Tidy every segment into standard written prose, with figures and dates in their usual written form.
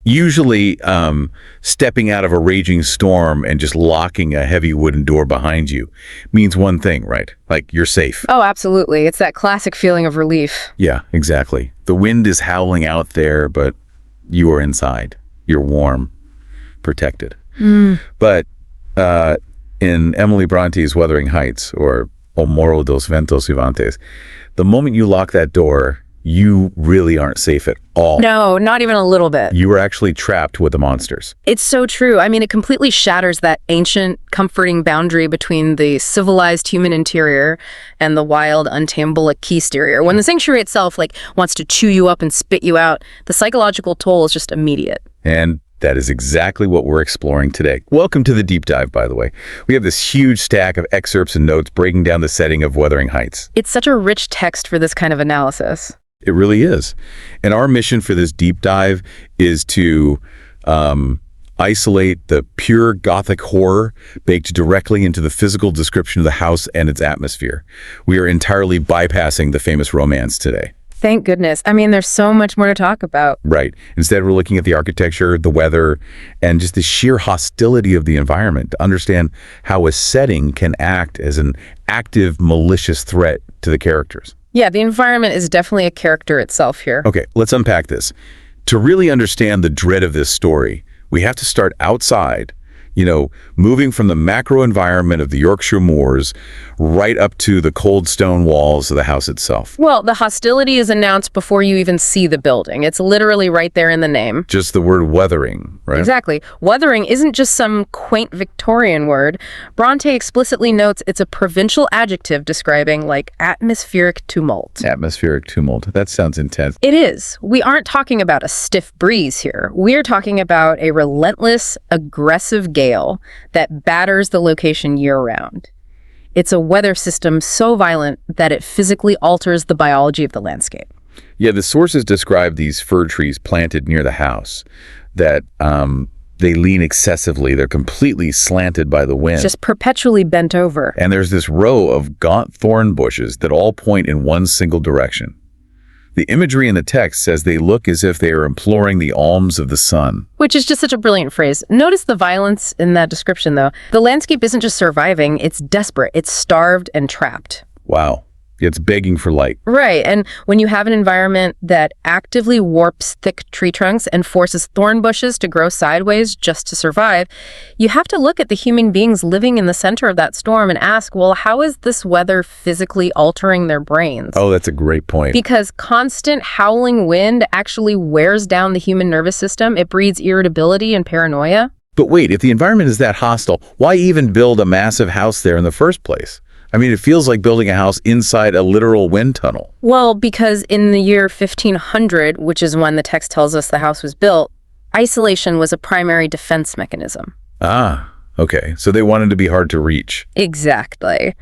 Usually, stepping out of a raging storm and just locking a heavy wooden door behind you means one thing, right? Like, you're safe. Oh, absolutely. It's that classic feeling of relief. Yeah, exactly. The wind is howling out there, but you are inside. You're warm, protected. But in Emily Bronte's Wuthering Heights, or O Morro dos Ventos Vivantes, the moment you lock that door, you really aren't safe at all. No, not even a little bit. You are actually trapped with the monsters. It's so true. I mean, it completely shatters that ancient, comforting boundary between the civilized human interior and the wild, untamable exterior. When the sanctuary itself, wants to chew you up and spit you out, the psychological toll is just immediate. And that is exactly what we're exploring today. Welcome to the deep dive, by the way. We have this huge stack of excerpts and notes breaking down the setting of Wuthering Heights. It's such a rich text for this kind of analysis. It really is. And our mission for this deep dive is to isolate the pure Gothic horror baked directly into the physical description of the house and its atmosphere. We are entirely bypassing the famous romance today. Thank goodness. I mean, there's so much more to talk about. Right. Instead, we're looking at the architecture, the weather, and just the sheer hostility of the environment to understand how a setting can act as an active, malicious threat to the characters. Yeah, the environment is definitely a character itself here. Okay, let's unpack this. To really understand the dread of this story, we have to start outside, moving from the macro environment of the Yorkshire moors right up to the cold stone walls of the house itself. Well, the hostility is announced before you even see the building. It's literally right there in the name. Just the word wuthering, right? Exactly. Wuthering isn't just some quaint Victorian word. Bronte explicitly notes it's a provincial adjective describing, atmospheric tumult. Atmospheric tumult. That sounds intense. It is. We aren't talking about a stiff breeze here. We're talking about a relentless, aggressive gale that batters the location year-round. It's a weather system so violent that it physically alters the biology of the landscape. Yeah, the sources describe these fir trees planted near the house that they lean excessively. They're completely slanted by the wind. Just perpetually bent over. And there's this row of gaunt thorn bushes that all point in one single direction. The imagery in the text says they look as if they are imploring the alms of the sun. Which is just such a brilliant phrase. Notice the violence in that description, though. The landscape isn't just surviving, it's desperate. It's starved and trapped. Wow. It's begging for light. Right, and when you have an environment that actively warps thick tree trunks and forces thorn bushes to grow sideways just to survive, you have to look at the human beings living in the center of that storm and ask, well, how is this weather physically altering their brains? Oh, that's a great point. Because constant howling wind actually wears down the human nervous system. It breeds irritability and paranoia. But wait, if the environment is that hostile, why even build a massive house there in the first place? I mean, it feels like building a house inside a literal wind tunnel. Well, because in the year 1500, which is when the text tells us the house was built, isolation was a primary defense mechanism. Ah, okay. So they wanted to be hard to reach. Exactly.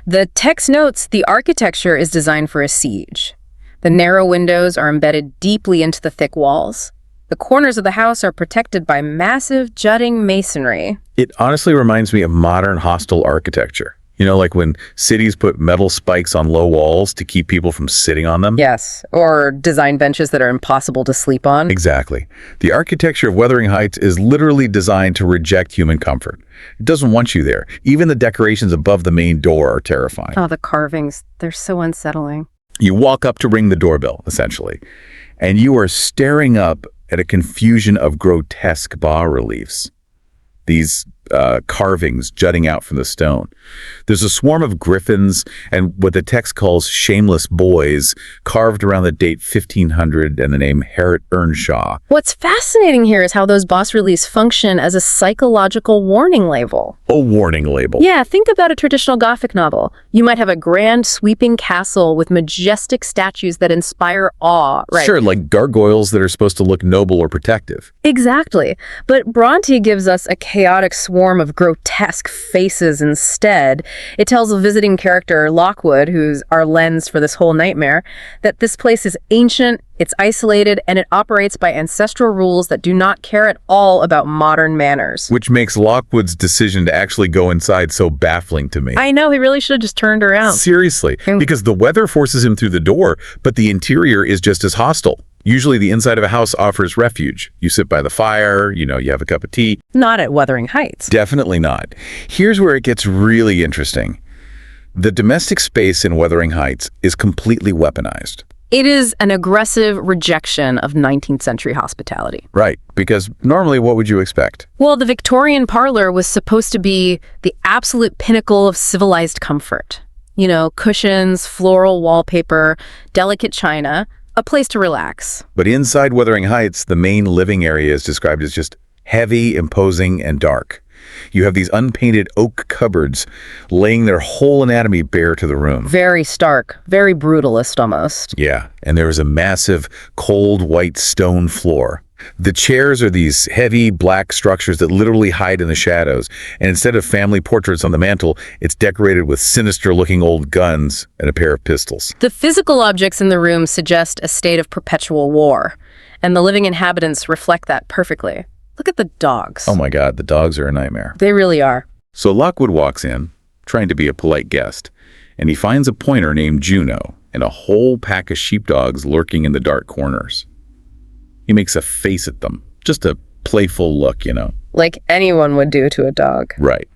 The text notes the architecture is designed for a siege. The narrow windows are embedded deeply into the thick walls. The corners of the house are protected by massive jutting masonry. It honestly reminds me of modern hostile architecture. Like when cities put metal spikes on low walls to keep people from sitting on them? Yes, or design benches that are impossible to sleep on. Exactly. The architecture of Wuthering Heights is literally designed to reject human comfort. It doesn't want you there. Even the decorations above the main door are terrifying. Oh, the carvings. They're so unsettling. You walk up to ring the doorbell, essentially, and you are staring up at a confusion of grotesque bas-reliefs. These carvings jutting out from the stone. There's a swarm of griffins and what the text calls shameless boys carved around the date 1500 and the name Earnshaw. What's fascinating here is how those bas-reliefs function as a psychological warning label. A warning label. Yeah, think about a traditional Gothic novel. You might have a grand sweeping castle with majestic statues that inspire awe, right? Sure, like gargoyles that are supposed to look noble or protective. Exactly. But Bronte gives us a chaotic swarm of grotesque faces instead. It tells a visiting character, Lockwood, who's our lens for this whole nightmare, that this place is ancient, it's isolated, and it operates by ancestral rules that do not care at all about modern manners. Which makes Lockwood's decision to actually go inside so baffling to me. I know, he really should have just turned around. Seriously, because the weather forces him through the door, but the interior is just as hostile. Usually the inside of a house offers refuge. You sit by the fire, you have a cup of tea. Not at Wuthering Heights. Definitely not. Here's where it gets really interesting. The domestic space in Wuthering Heights is completely weaponized. It is an aggressive rejection of 19th century hospitality. Right, because normally what would you expect? Well, the Victorian parlor was supposed to be the absolute pinnacle of civilized comfort. Cushions, floral wallpaper, delicate china, a place to relax. But inside Wuthering Heights, the main living area is described as just heavy, imposing, and dark. You have these unpainted oak cupboards laying their whole anatomy bare to the room. Very stark, very brutalist almost. Yeah, and there is a massive, cold white stone floor. The chairs are these heavy black structures that literally hide in the shadows, and instead of family portraits on the mantle, it's decorated with sinister-looking old guns and a pair of pistols. The physical objects in the room suggest a state of perpetual war, and the living inhabitants reflect that perfectly. Look at the dogs. Oh my God, the dogs are a nightmare. They really are. So Lockwood walks in, trying to be a polite guest, and he finds a pointer named Juno and a whole pack of sheepdogs lurking in the dark corners. He makes a face at them, just a playful look, Like anyone would do to a dog. Right.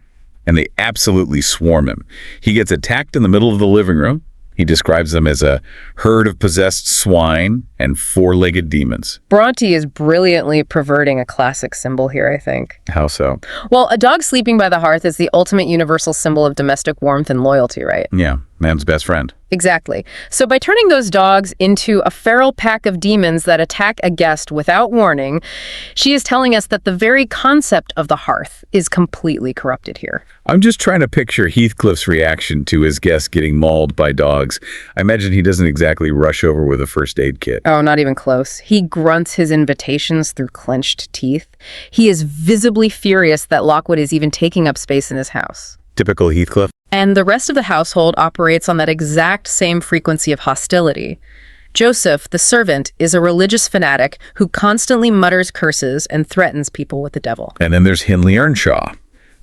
And they absolutely swarm him. He gets attacked in the middle of the living room. He describes them as a herd of possessed swine and four-legged demons. Bronte is brilliantly perverting a classic symbol here, I think. How so? Well, a dog sleeping by the hearth is the ultimate universal symbol of domestic warmth and loyalty, right? Yeah, man's best friend. Exactly. So by turning those dogs into a feral pack of demons that attack a guest without warning, she is telling us that the very concept of the hearth is completely corrupted here. I'm just trying to picture Heathcliff's reaction to his guest getting mauled by dogs. I imagine he doesn't exactly rush over with a first aid kit. Oh, not even close. He grunts his invitations through clenched teeth. He is visibly furious that Lockwood is even taking up space in his house. Typical Heathcliff. And the rest of the household operates on that exact same frequency of hostility. Joseph, the servant, is a religious fanatic who constantly mutters curses and threatens people with the devil. And then there's Emily Earnshaw.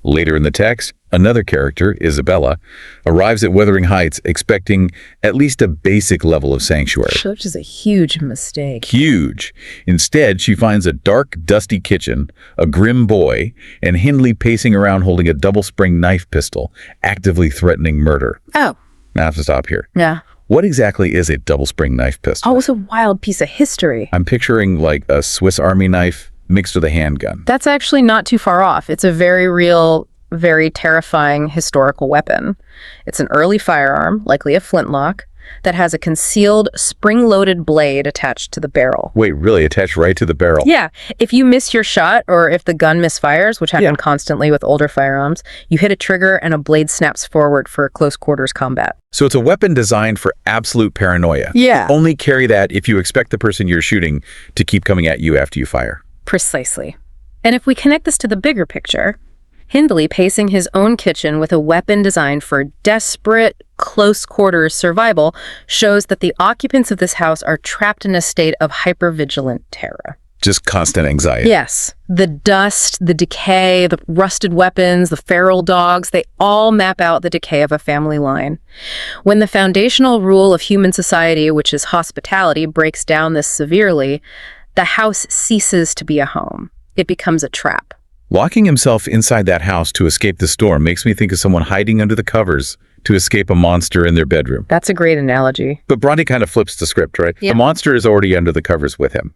Later in the text, another character, Isabella, arrives at Wuthering Heights expecting at least a basic level of sanctuary. Which is a huge mistake. Huge. Instead, she finds a dark, dusty kitchen, a grim boy, and Hindley pacing around holding a double-spring knife pistol, actively threatening murder. Oh. Now I have to stop here. Yeah. What exactly is a double-spring knife pistol? Oh, it's a wild piece of history. I'm picturing like a Swiss Army knife mixed with a handgun. That's actually not too far off. It's a very real, very terrifying historical weapon. It's an early firearm, likely a flintlock, that has a concealed spring-loaded blade attached to the barrel. Wait, really? Attached right to the barrel? Yeah. If you miss your shot or if the gun misfires, which happen constantly with older firearms, you hit a trigger and a blade snaps forward for close quarters combat. So it's a weapon designed for absolute paranoia. Yeah. Only carry that if you expect the person you're shooting to keep coming at you after you fire. Precisely. And if we connect this to the bigger picture, Hindley pacing his own kitchen with a weapon designed for desperate, close-quarters survival shows that the occupants of this house are trapped in a state of hypervigilant terror. Just constant anxiety. Yes. The dust, the decay, the rusted weapons, the feral dogs, they all map out the decay of a family line. When the foundational rule of human society, which is hospitality, breaks down this severely, the house ceases to be a home. It becomes a trap. Locking himself inside that house to escape the storm makes me think of someone hiding under the covers to escape a monster in their bedroom. That's a great analogy. But Bronte kind of flips the script, right? Yeah. The monster is already under the covers with him.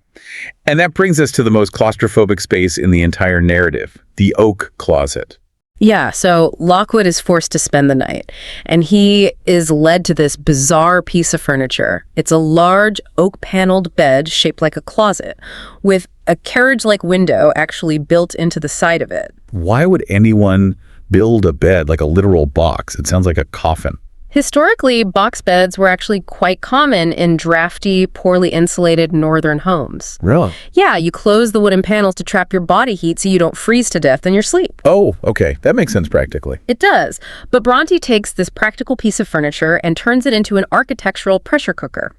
And that brings us to the most claustrophobic space in the entire narrative, the oak closet. Yeah, so Lockwood is forced to spend the night, and he is led to this bizarre piece of furniture. It's a large oak-paneled bed shaped like a closet, with a carriage-like window actually built into the side of it. Why would anyone build a bed like a literal box? It sounds like a coffin. Historically, box beds were actually quite common in drafty, poorly insulated northern homes. Really? Yeah, you close the wooden panels to trap your body heat so you don't freeze to death in your sleep. Oh, okay. That makes sense practically. It does. But Bronte takes this practical piece of furniture and turns it into an architectural pressure cooker.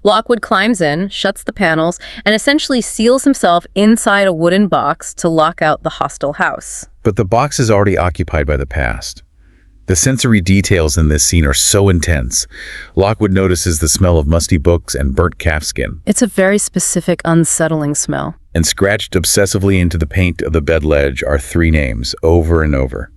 Lockwood climbs in, shuts the panels, and essentially seals himself inside a wooden box to lock out the hostile house. But the box is already occupied by the past. The sensory details in this scene are so intense. Lockwood notices the smell of musty books and burnt calfskin. It's a very specific, unsettling smell. And scratched obsessively into the paint of the bed ledge are 3 names, over and over.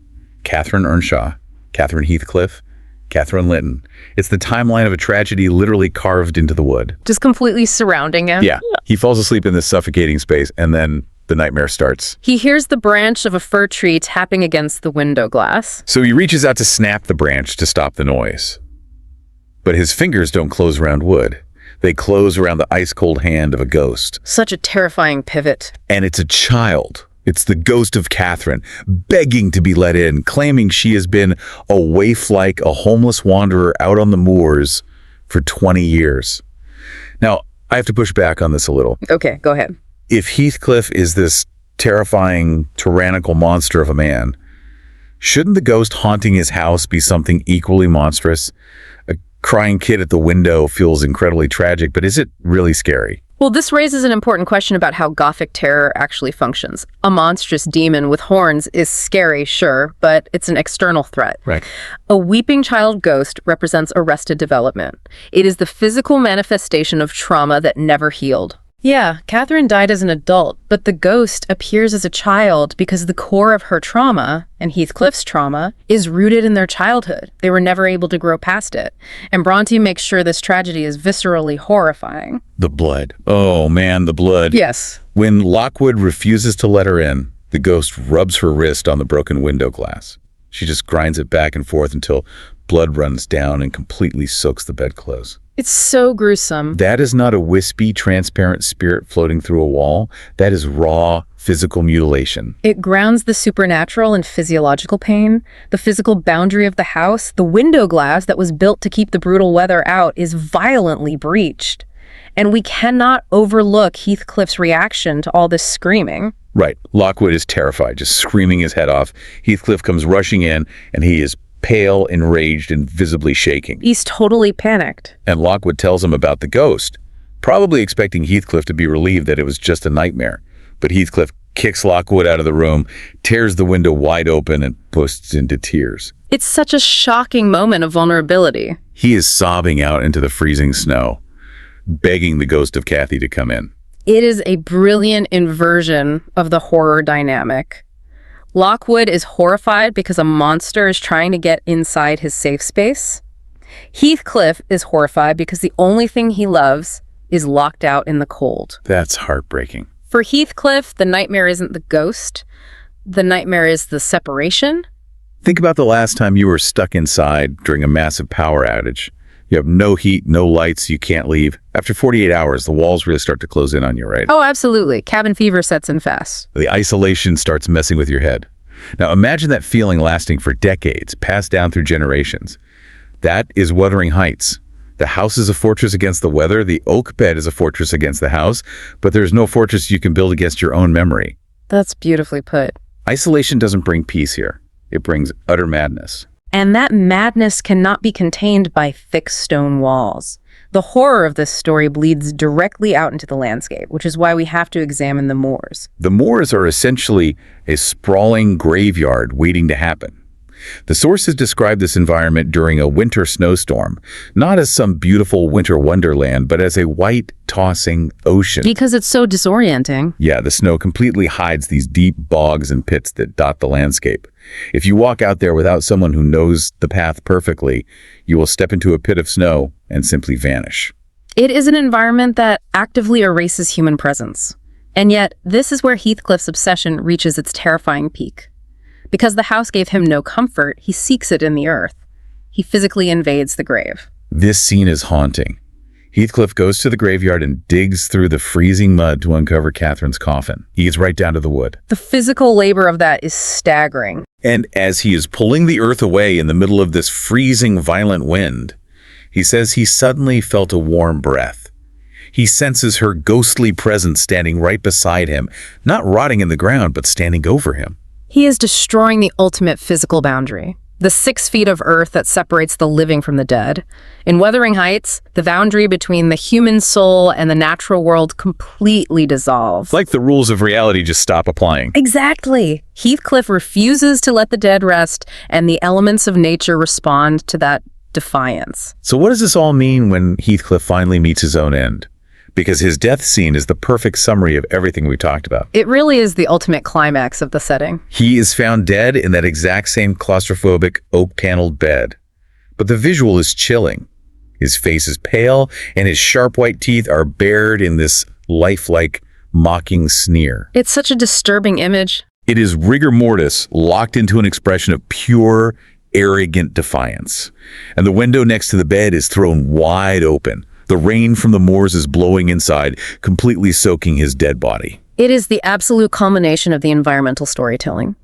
Catherine Earnshaw, Catherine Heathcliff, Catherine Linton. It's the timeline of a tragedy literally carved into the wood. Just completely surrounding him. Yeah. He falls asleep in this suffocating space, and then the nightmare starts. He hears the branch of a fir tree tapping against the window glass. So he reaches out to snap the branch to stop the noise. But his fingers don't close around wood. They close around the ice-cold hand of a ghost. Such a terrifying pivot. And it's a child. It's the ghost of Catherine, begging to be let in, claiming she has been a waif like a homeless wanderer out on the moors for 20 years. Now, I have to push back on this a little. Okay, go ahead. If Heathcliff is this terrifying, tyrannical monster of a man, shouldn't the ghost haunting his house be something equally monstrous? A crying kid at the window feels incredibly tragic, but is it really scary? Well, this raises an important question about how Gothic terror actually functions. A monstrous demon with horns is scary, sure, but it's an external threat. Right. A weeping child ghost represents arrested development. It is the physical manifestation of trauma that never healed. Yeah, Catherine died as an adult, but the ghost appears as a child because the core of her trauma, and Heathcliff's trauma, is rooted in their childhood. They were never able to grow past it. And Bronte makes sure this tragedy is viscerally horrifying. The blood. Oh man, the blood. Yes. When Lockwood refuses to let her in, the ghost rubs her wrist on the broken window glass. She just grinds it back and forth until blood runs down and completely soaks the bedclothes. It's so gruesome. That is not a wispy, transparent spirit floating through a wall. That is raw, physical mutilation. It grounds the supernatural in physiological pain. The physical boundary of the house, the window glass that was built to keep the brutal weather out, is violently breached. And we cannot overlook Heathcliff's reaction to all this screaming. Right. Lockwood is terrified, just screaming his head off. Heathcliff comes rushing in, and he is pale, enraged, and visibly shaking. He's totally panicked. And Lockwood tells him about the ghost, probably expecting Heathcliff to be relieved that it was just a nightmare. But Heathcliff kicks Lockwood out of the room, tears the window wide open, and bursts into tears. It's such a shocking moment of vulnerability. He is sobbing out into the freezing snow, begging the ghost of Cathy to come in. It is a brilliant inversion of the horror dynamic. Lockwood is horrified because a monster is trying to get inside his safe space. Heathcliff is horrified because the only thing he loves is locked out in the cold. That's heartbreaking. For Heathcliff, the nightmare isn't the ghost. The nightmare is the separation. Think about the last time you were stuck inside during a massive power outage. You have no heat, no lights, you can't leave. After 48 hours, the walls really start to close in on you, right? Oh, absolutely. Cabin fever sets in fast. The isolation starts messing with your head. Now imagine that feeling lasting for decades, passed down through generations. That is Wuthering Heights. The house is a fortress against the weather, the oak bed is a fortress against the house, but there's no fortress you can build against your own memory. That's beautifully put. Isolation doesn't bring peace here. It brings utter madness. And that madness cannot be contained by thick stone walls. The horror of this story bleeds directly out into the landscape, which is why we have to examine the moors. The moors are essentially a sprawling graveyard waiting to happen. The sources describe this environment during a winter snowstorm, not as some beautiful winter wonderland, but as a white, tossing ocean. Because it's so disorienting. Yeah, the snow completely hides these deep bogs and pits that dot the landscape. If you walk out there without someone who knows the path perfectly, you will step into a pit of snow and simply vanish. It is an environment that actively erases human presence. And yet, this is where Heathcliff's obsession reaches its terrifying peak. Because the house gave him no comfort, he seeks it in the earth. He physically invades the grave. This scene is haunting. Heathcliff goes to the graveyard and digs through the freezing mud to uncover Catherine's coffin. He gets right down to the wood. The physical labor of that is staggering. And as he is pulling the earth away in the middle of this freezing, violent wind, he says he suddenly felt a warm breath. He senses her ghostly presence standing right beside him, not rotting in the ground, but standing over him. He is destroying the ultimate physical boundary. the 6 feet of earth that separates the living from the dead. In Wuthering Heights, the boundary between the human soul and the natural world completely dissolves. It's like the rules of reality just stop applying. Exactly. Heathcliff refuses to let the dead rest, and the elements of nature respond to that defiance. So what does this all mean when Heathcliff finally meets his own end? Because his death scene is the perfect summary of everything we talked about. It really is the ultimate climax of the setting. He is found dead in that exact same claustrophobic oak-paneled bed. But the visual is chilling. His face is pale, and his sharp white teeth are bared in this lifelike, mocking sneer. It's such a disturbing image. It is rigor mortis locked into an expression of pure, arrogant defiance. And the window next to the bed is thrown wide open. The rain from the moors is blowing inside, completely soaking his dead body. It is the absolute culmination of the environmental storytelling.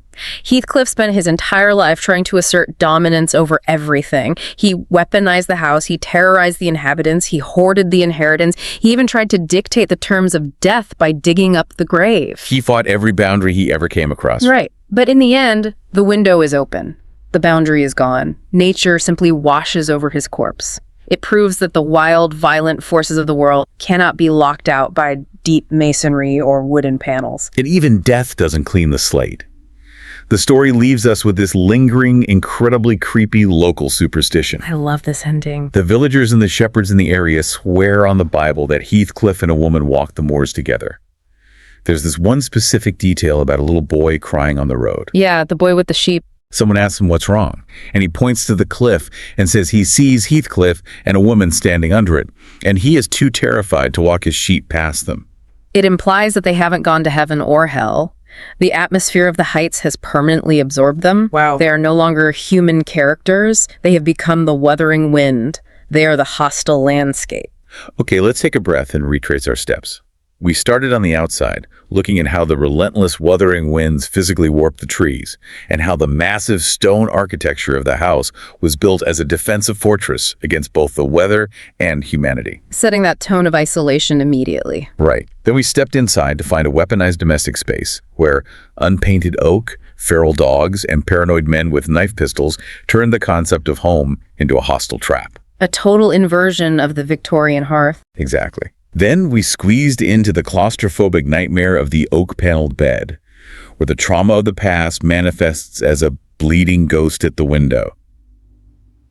Heathcliff spent his entire life trying to assert dominance over everything. He weaponized the house, he terrorized the inhabitants, he hoarded the inheritance, he even tried to dictate the terms of death by digging up the grave. He fought every boundary he ever came across. Right. But in the end, the window is open. The boundary is gone. Nature simply washes over his corpse. It proves that the wild, violent forces of the world cannot be locked out by deep masonry or wooden panels. And even death doesn't clean the slate. The story leaves us with this lingering, incredibly creepy local superstition. I love this ending. The villagers and the shepherds in the area swear on the Bible that Heathcliff and a woman walked the moors together. There's this one specific detail about a little boy crying on the road. Yeah, the boy with the sheep. Someone asks him what's wrong, and he points to the cliff and says he sees Heathcliff and a woman standing under it, and he is too terrified to walk his sheep past them. It implies that they haven't gone to heaven or hell. The atmosphere of the heights has permanently absorbed them. Wow. They are no longer human characters. They have become the wuthering wind. They are the hostile landscape. Okay, let's take a breath and retrace our steps. We started on the outside, looking at how the relentless wuthering winds physically warped the trees, and how the massive stone architecture of the house was built as a defensive fortress against both the weather and humanity. Setting that tone of isolation immediately. Right. Then we stepped inside to find a weaponized domestic space, where unpainted oak, feral dogs, and paranoid men with knife pistols turned the concept of home into a hostile trap. A total inversion of the Victorian hearth. Exactly. Then we squeezed into the claustrophobic nightmare of the oak-paneled bed, where the trauma of the past manifests as a bleeding ghost at the window.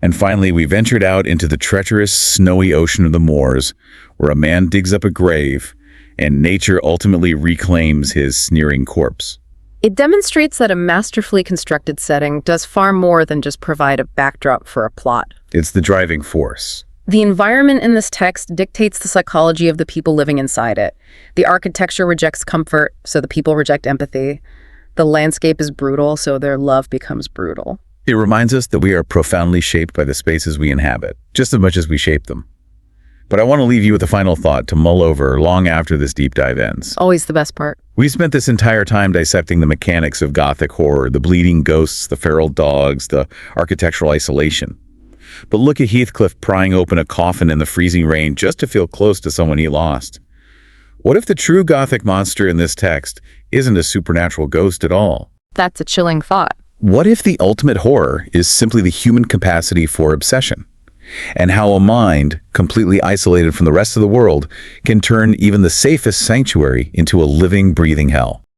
And finally, we ventured out into the treacherous, snowy ocean of the moors, where a man digs up a grave, and nature ultimately reclaims his sneering corpse. It demonstrates that a masterfully constructed setting does far more than just provide a backdrop for a plot. It's the driving force. The environment in this text dictates the psychology of the people living inside it. The architecture rejects comfort, so the people reject empathy. The landscape is brutal, so their love becomes brutal. It reminds us that we are profoundly shaped by the spaces we inhabit, just as much as we shape them. But I want to leave you with a final thought to mull over long after this deep dive ends. Always the best part. We spent this entire time dissecting the mechanics of Gothic horror, the bleeding ghosts, the feral dogs, the architectural isolation. But look at Heathcliff prying open a coffin in the freezing rain just to feel close to someone he lost. What if the true Gothic monster in this text isn't a supernatural ghost at all? That's a chilling thought. What if the ultimate horror is simply the human capacity for obsession? And how a mind, completely isolated from the rest of the world, can turn even the safest sanctuary into a living, breathing hell?